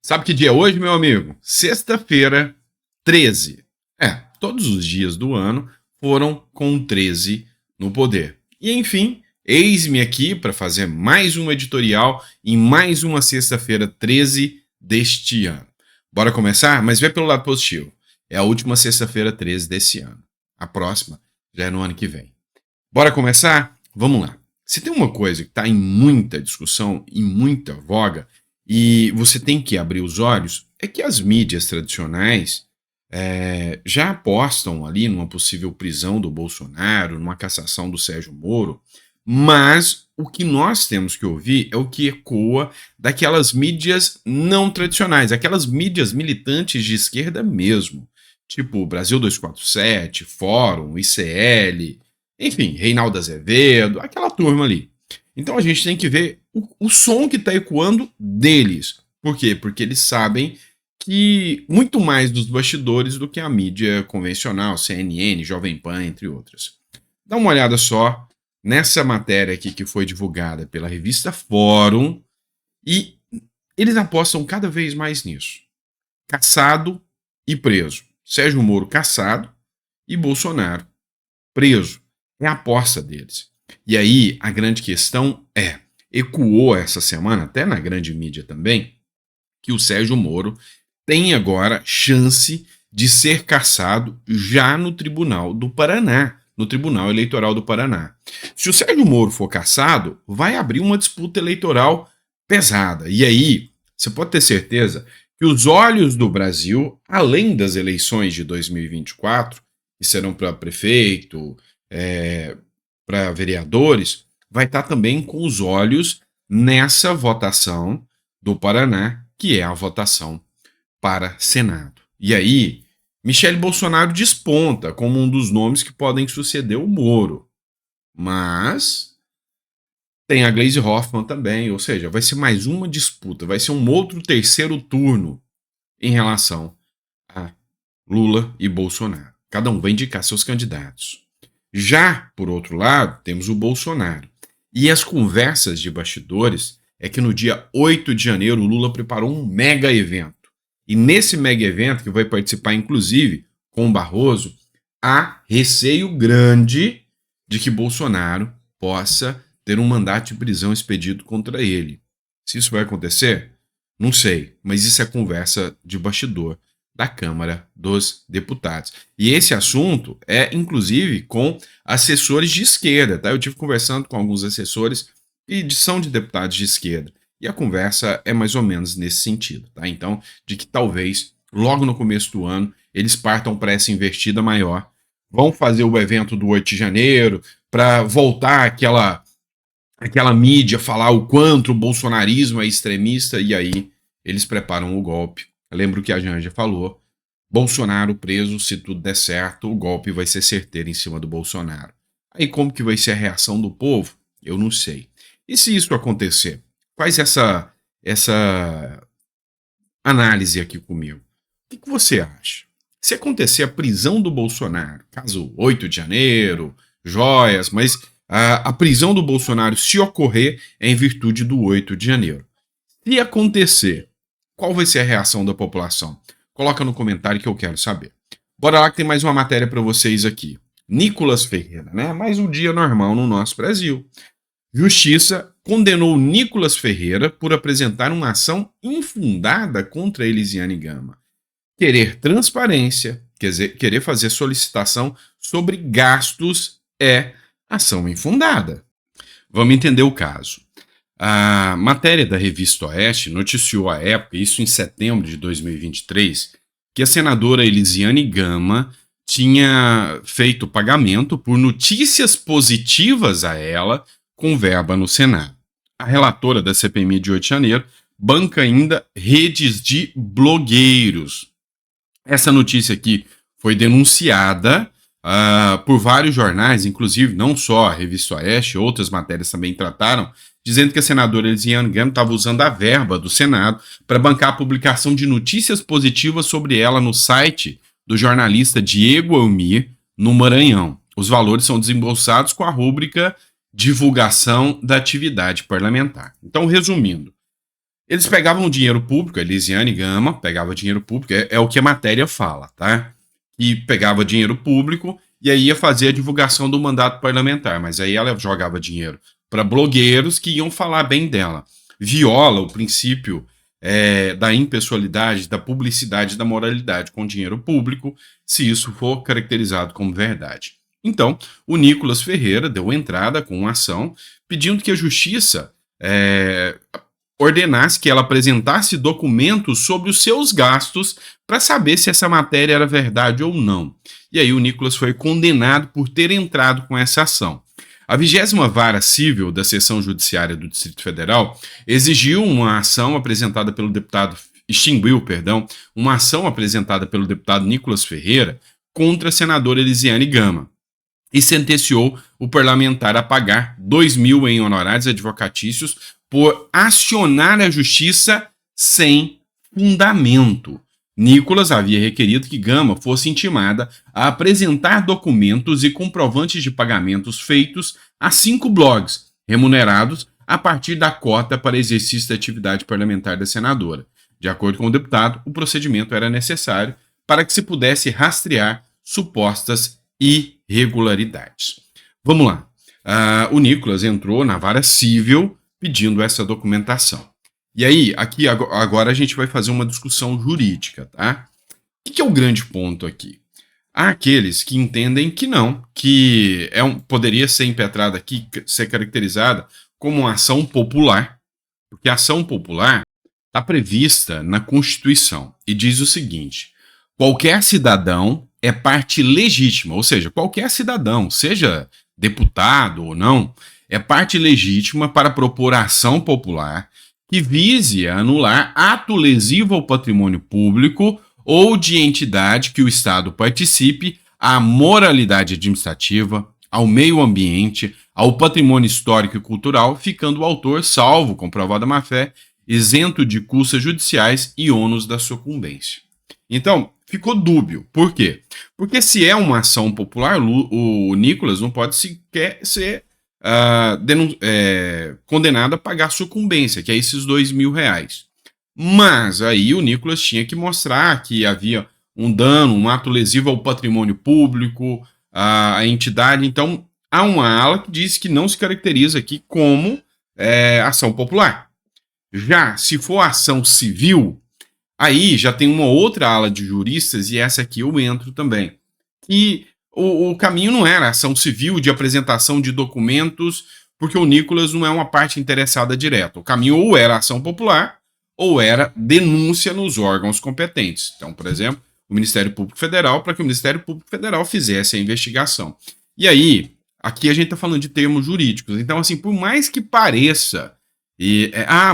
Sabe que dia é hoje, meu amigo? Sexta-feira, 13. Todos os dias do ano foram com 13 no poder. E enfim, eis-me aqui para fazer mais um editorial em mais uma sexta-feira 13 deste ano. Bora começar? Mas vê pelo lado positivo. É a última sexta-feira 13 desse ano. A próxima já é no ano que vem. Bora começar? Vamos lá. Se tem uma coisa que está em muita discussão, em muita voga, e você tem que abrir os olhos, é que as mídias tradicionais já apostam ali numa possível prisão do Bolsonaro, numa cassação do Sérgio Moro, mas o que nós temos que ouvir é o que ecoa daquelas mídias não tradicionais, aquelas mídias militantes de esquerda mesmo, tipo Brasil 247, Fórum, ICL, enfim, Reinaldo Azevedo, aquela turma ali. Então a gente tem que ver o som que está ecoando deles. Por quê? Porque eles sabem que muito mais dos bastidores do que a mídia convencional, CNN, Jovem Pan, entre outras. Dá uma olhada só nessa matéria aqui que foi divulgada pela revista Fórum e eles apostam cada vez mais nisso. Cassado e preso. Sérgio Moro cassado e Bolsonaro preso. É a aposta deles. E aí a grande questão ecoou essa semana, até na grande mídia também, que o Sérgio Moro tem agora chance de ser cassado já no Tribunal do Paraná, no Tribunal Eleitoral do Paraná. Se o Sérgio Moro for cassado, vai abrir uma disputa eleitoral pesada. E aí, você pode ter certeza que os olhos do Brasil, além das eleições de 2024, que serão para prefeito, para vereadores, vai estar também com os olhos nessa votação do Paraná, que é a votação para Senado. E aí, Michele Bolsonaro desponta como um dos nomes que podem suceder o Moro. Mas tem a Gleisi Hoffmann também, ou seja, vai ser mais uma disputa, vai ser um outro terceiro turno em relação a Lula e Bolsonaro. Cada um vai indicar seus candidatos. Já, por outro lado, temos o Bolsonaro. E as conversas de bastidores é que no dia 8 de janeiro o Lula preparou um mega evento. E nesse mega evento, que vai participar inclusive com o Barroso, há receio grande de que Bolsonaro possa ter um mandato de prisão expedido contra ele. Se isso vai acontecer, não sei, mas isso é conversa de bastidor da Câmara dos Deputados. E esse assunto é, inclusive, com assessores de esquerda, tá? Eu tive conversando com alguns assessores que são de deputados de esquerda. E a conversa é mais ou menos nesse sentido, tá? Então, de que talvez, logo no começo do ano, eles partam para essa investida maior, vão fazer o evento do 8 de janeiro, para voltar aquela mídia falar o quanto o bolsonarismo é extremista, e aí eles preparam o golpe. Eu lembro que a Janja falou, Bolsonaro preso, se tudo der certo, o golpe vai ser certeiro em cima do Bolsonaro. Aí como que vai ser a reação do povo? Eu não sei. E se isso acontecer? Faz essa análise aqui comigo. O que você acha? Se acontecer a prisão do Bolsonaro, caso 8 de janeiro, joias, mas a prisão do Bolsonaro, se ocorrer, é em virtude do 8 de janeiro. Se acontecer, qual vai ser a reação da população? Coloca no comentário que eu quero saber. Bora lá que tem mais uma matéria para vocês aqui. Nicolas Ferreira, né? Mais um dia normal no nosso Brasil. Justiça condenou Nicolas Ferreira por apresentar uma ação infundada contra Elisiane Gama. Querer transparência, quer dizer, querer fazer solicitação sobre gastos é ação infundada. Vamos entender o caso. A matéria da Revista Oeste noticiou à época, isso em setembro de 2023, que a senadora Elisiane Gama tinha feito pagamento por notícias positivas a ela com verba no Senado. A relatora da CPMI de 8 de janeiro banca ainda redes de blogueiros. Essa notícia aqui foi denunciada por vários jornais, inclusive não só a Revista Oeste, outras matérias também trataram, dizendo que a senadora Elisiane Gama estava usando a verba do Senado para bancar a publicação de notícias positivas sobre ela no site do jornalista Diego Almir, no Maranhão. Os valores são desembolsados com a rúbrica divulgação da atividade parlamentar. Então, resumindo, Eles pegavam dinheiro público, a Elisiane Gama pegava dinheiro público, é o que a matéria fala, tá? E pegava dinheiro público e aí ia fazer a divulgação do mandato parlamentar, mas aí ela jogava dinheiro para blogueiros que iam falar bem dela. Viola o princípio da impessoalidade, da publicidade, da moralidade com dinheiro público, se isso for caracterizado como verdade. Então, o Nicolas Ferreira deu entrada com uma ação pedindo que a justiça ordenasse que ela apresentasse documentos sobre os seus gastos para saber se essa matéria era verdade ou não. E aí o Nicolas foi condenado por ter entrado com essa ação. A 20ª Vara Civil da Seção Judiciária do Distrito Federal exigiu uma ação apresentada pelo deputado, extinguiu, perdão, uma ação apresentada pelo deputado Nicolas Ferreira contra a senadora Elisiane Gama e sentenciou o parlamentar a pagar 2 mil em honorários advocatícios por acionar a justiça sem fundamento. Nicolas havia requerido que Gama fosse intimada a apresentar documentos e comprovantes de pagamentos feitos a 5 blogs, remunerados a partir da cota para exercício da atividade parlamentar da senadora. De acordo com o deputado, o procedimento era necessário para que se pudesse rastrear supostas irregularidades. Vamos lá. O Nicolas entrou na vara civil pedindo essa documentação. E aí, aqui agora a gente vai fazer uma discussão jurídica, tá? O que é o grande ponto aqui? Há aqueles que entendem que não, que poderia ser impetrada aqui, ser caracterizada como uma ação popular, porque a ação popular está prevista na Constituição e diz o seguinte: qualquer cidadão é parte legítima, ou seja, qualquer cidadão, seja deputado ou não, é parte legítima para propor ação popular que vise anular ato lesivo ao patrimônio público ou de entidade que o Estado participe, à moralidade administrativa, ao meio ambiente, ao patrimônio histórico e cultural, ficando o autor, salvo comprovada má-fé, isento de custas judiciais e ônus da sucumbência. Então, ficou dúbio. Por quê? Porque se é uma ação popular, o Nicolas não pode sequer ser condenado a pagar sucumbência, que é esses 2 mil reais. Mas aí o Nicolas tinha que mostrar que havia um dano, um ato lesivo ao patrimônio público, à entidade. Então, há uma ala que diz que não se caracteriza aqui como ação popular. Já se for ação civil, aí já tem uma outra ala de juristas, e essa aqui eu entro também, que o caminho não era ação civil de apresentação de documentos, porque o Nicolas não é uma parte interessada direta. O caminho ou era ação popular, ou era denúncia nos órgãos competentes. Então, por exemplo, o Ministério Público Federal, para que o Ministério Público Federal fizesse a investigação. E aí, aqui a gente está falando de termos jurídicos. Então, assim, por mais que pareça,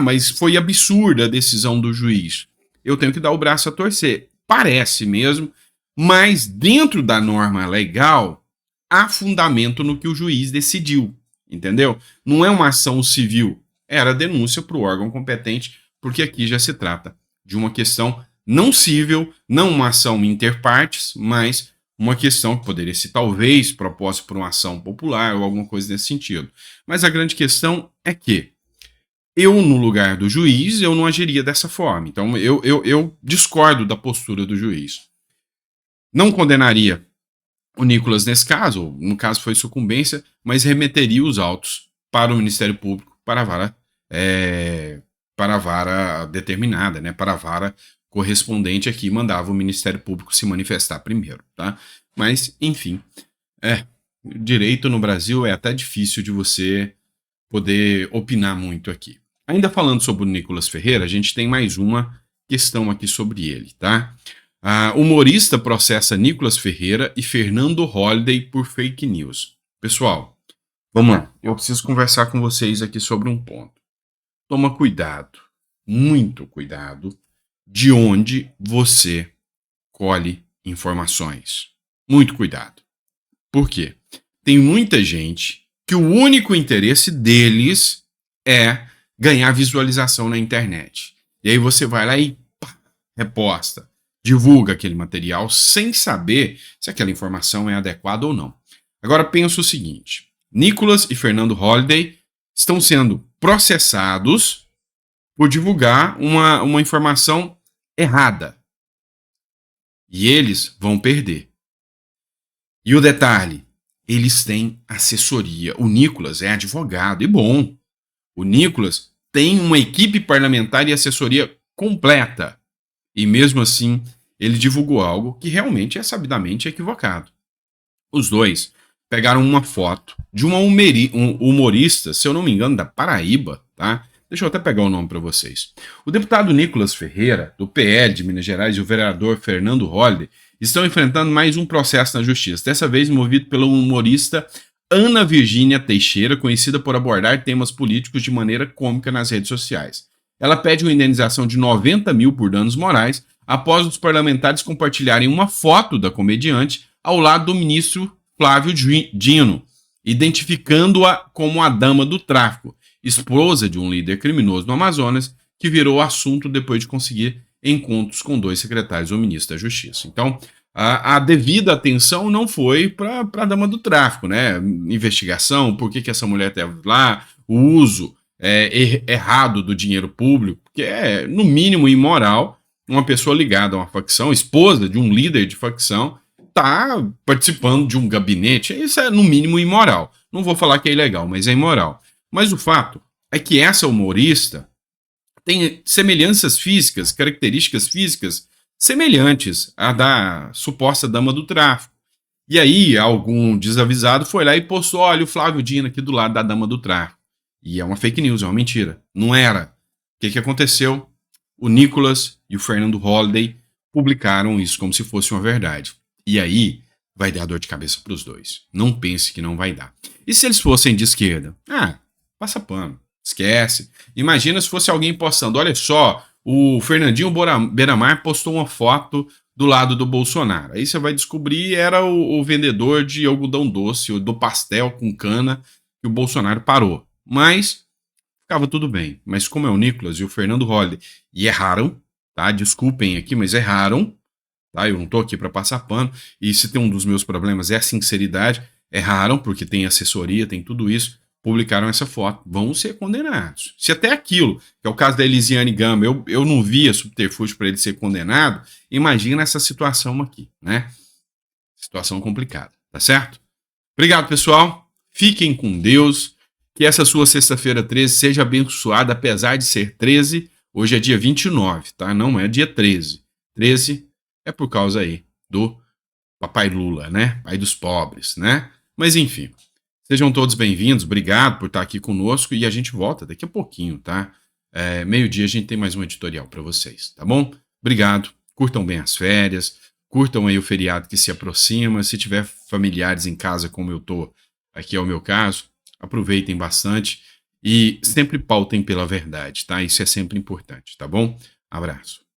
mas foi absurda a decisão do juiz, eu tenho que dar o braço a torcer. Parece mesmo, mas dentro da norma legal, há fundamento no que o juiz decidiu, entendeu? Não é uma ação civil, era denúncia para o órgão competente, porque aqui já se trata de uma questão não civil, não uma ação interpartes, mas uma questão que poderia ser talvez proposta por uma ação popular ou alguma coisa nesse sentido. Mas a grande questão é que eu, no lugar do juiz, eu não agiria dessa forma. Então, eu discordo da postura do juiz. Não condenaria o Nicolas nesse caso, no caso foi sucumbência, mas remeteria os autos para o Ministério Público, para a vara determinada, né, para a vara correspondente aqui, mandava o Ministério Público se manifestar primeiro, tá? Mas, enfim, direito no Brasil é até difícil de você poder opinar muito aqui. Ainda falando sobre o Nicolas Ferreira, a gente tem mais uma questão aqui sobre ele, tá? Humorista processa Nicolas Ferreira e Fernando Holliday por fake news. Pessoal, vamos lá. Eu preciso conversar com vocês aqui sobre um ponto. Toma cuidado, muito cuidado, de onde você colhe informações. Muito cuidado. Por quê? Tem muita gente que o único interesse deles é ganhar visualização na internet. E aí você vai lá e reposta, divulga aquele material sem saber se aquela informação é adequada ou não. Agora pensa o seguinte: Nicolas e Fernando Holliday estão sendo processados por divulgar uma informação errada. E eles vão perder. E o detalhe, eles têm assessoria. O Nicolas é advogado, e bom. O Nicolas tem uma equipe parlamentar e assessoria completa. E mesmo assim, ele divulgou algo que realmente é sabidamente equivocado. Os dois pegaram uma foto de uma humorista, se eu não me engano, da Paraíba, tá? Deixa eu até pegar o nome para vocês. O deputado Nicolas Ferreira, do PL de Minas Gerais, e o vereador Fernando Holliday estão enfrentando mais um processo na justiça, dessa vez movido pela humorista Ana Virgínia Teixeira, conhecida por abordar temas políticos de maneira cômica nas redes sociais. Ela pede uma indenização de 90 mil por danos morais após os parlamentares compartilharem uma foto da comediante ao lado do ministro Flávio Dino, identificando-a como a dama do tráfico, esposa de um líder criminoso no Amazonas, que virou assunto depois de conseguir encontros com 2 secretários ou ministro da Justiça. Então, a devida atenção não foi para a dama do tráfico, né? Investigação, por que essa mulher estava lá, o uso errado do dinheiro público, que é, no mínimo, imoral. Uma pessoa ligada a uma facção, esposa de um líder de facção, está participando de um gabinete. Isso é, no mínimo, imoral. Não vou falar que é ilegal, mas é imoral. Mas o fato é que essa humorista tem semelhanças físicas, características físicas semelhantes à da suposta dama do tráfico. E aí, algum desavisado foi lá e postou: olha, o Flávio Dino aqui do lado da dama do tráfico. E é uma fake news, é uma mentira. Não era. O que aconteceu? O Nicolas e o Fernando Holliday publicaram isso como se fosse uma verdade. E aí, vai dar dor de cabeça para os dois. Não pense que não vai dar. E se eles fossem de esquerda? Passa pano. Esquece. Imagina se fosse alguém postando: olha só, o Fernandinho Beiramar postou uma foto do lado do Bolsonaro. Aí você vai descobrir era o vendedor de algodão doce, do pastel com cana, que o Bolsonaro parou. Mas ficava tudo bem. Mas como é o Nicolas e o Fernando Holliday, e erraram, tá? Desculpem aqui, mas erraram, tá? Eu não tô aqui para passar pano. E se tem um dos meus problemas é a sinceridade, erraram, porque tem assessoria, tem tudo isso, publicaram essa foto, vão ser condenados. Se até aquilo, que é o caso da Elisiane Gama, eu não via subterfúgio para ele ser condenado, imagina essa situação aqui, né? Situação complicada, tá certo? Obrigado, pessoal. Fiquem com Deus. Que essa sua sexta-feira 13 seja abençoada, apesar de ser 13. Hoje é dia 29, tá? Não é dia 13. 13 é por causa aí do Papai Lula, né? Pai dos pobres, né? Mas enfim, sejam todos bem-vindos. Obrigado por estar aqui conosco e a gente volta daqui a pouquinho, tá? Meio-dia a gente tem mais um editorial para vocês, tá bom? Obrigado. Curtam bem as férias. Curtam aí o feriado que se aproxima. Se tiver familiares em casa, como eu tô, aqui é o meu caso, aproveitem bastante e sempre pautem pela verdade, tá? Isso é sempre importante, tá bom? Abraço.